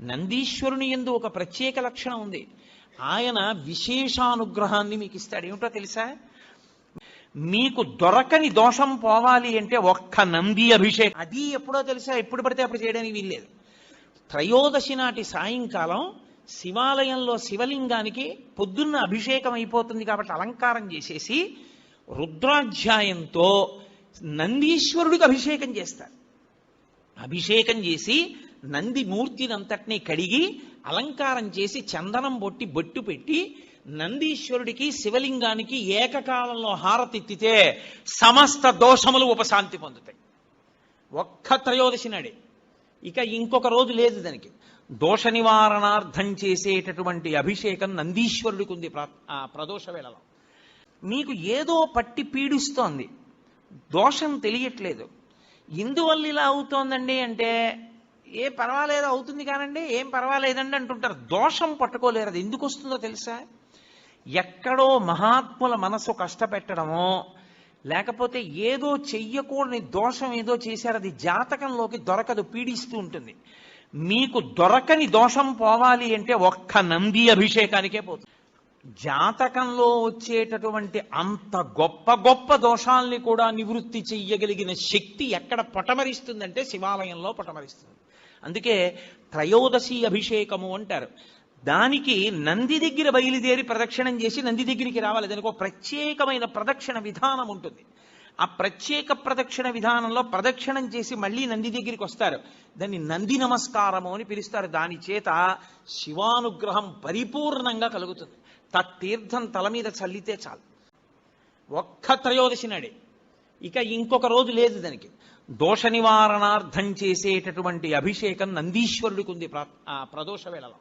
నందీశ్వరుని యందు ఒక ప్రత్యేక లక్షణం ఉంది. ఆయన విశేషానుగ్రహాన్ని మీకు ఇస్తాడు. ఏమిటో తెలుసా? మీకు దొరకని దోషం పోవాలి అంటే ఒక్క నంది అభిషేకం. అది ఎప్పుడో తెలుసా? ఎప్పుడు పడితే అప్పుడు చేయడానికి వీల్లేదు. త్రయోదశి నాటి సాయంకాలం శివాలయంలో శివలింగానికి పొద్దున్న అభిషేకం అయిపోతుంది కాబట్టి అలంకారం చేసేసి రుద్రాధ్యాయంతో నందీశ్వరుడికి అభిషేకం చేస్తారు. అభిషేకం చేసి నంది మూర్తినంతటినీ కడిగి అలంకారం చేసి చందనం బొట్టు పెట్టి నందీశ్వరుడికి శివలింగానికి ఏకకాలంలో హారతిత్తితే సమస్త దోషములు ఉపశాంతి పొందుతాయి. ఒక్క త్రయోదశి నాడే. ఇక ఇంకొక రోజు లేదు దానికి. దోష నివారణార్థం చేసేటటువంటి అభిషేకం నందీశ్వరుడికి ఉంది ప్రదోష వేళలో. మీకు ఏదో పట్టి పీడిస్తోంది, దోషం తెలియట్లేదు. ఎందువల్ల ఇలా అవుతోందండి అంటే పర్వాలేదు అవుతుంది కానండి, ఏం పర్వాలేదండి అంటుంటారు. దోషం పట్టుకోలేరు. అది ఎందుకు వస్తుందో తెలుసా? ఎక్కడో మహాత్ముల మనసు కష్టపెట్టడమో లేకపోతే ఏదో చెయ్యకూడని దోషం ఏదో చేశారు, అది జాతకంలోకి దొరకదు, పీడిస్తూ ఉంటుంది. మీకు దొరకని దోషం పోవాలి అంటే ఒక్క నంది అభిషేకానికే పోతుంది. జాతకంలో వచ్చేటటువంటి అంత గొప్ప గొప్ప దోషాల్ని కూడా నివృత్తి చెయ్యగలిగిన శక్తి ఎక్కడ పటమరిస్తుందంటే శివాలయంలో పటమరిస్తుంది. అందుకే త్రయోదశి అభిషేకము అంటారు. దానికి నంది దగ్గర బయలుదేరి ప్రదక్షిణం చేసి నంది దగ్గరికి రావాలి. దానికి ఒక ప్రత్యేకమైన ప్రదక్షిణ విధానం ఉంటుంది. ఆ ప్రత్యేక ప్రదక్షిణ విధానంలో ప్రదక్షిణం చేసి మళ్ళీ నంది దగ్గరికి వస్తారు. దాన్ని నంది నమస్కారము అని పిలుస్తారు. దాని చేత శివానుగ్రహం పరిపూర్ణంగా కలుగుతుంది. తత్తీర్థం తల మీద చల్లితే చాలు. ఒక్క త్రయోదశి నాడే. ఇక ఇంకొక రోజు లేదు దానికి. దోష నివారణార్థం చేసేటటువంటి అభిషేకం నందీశ్వరుడికి ఉంది ప్రదోష వేళలో.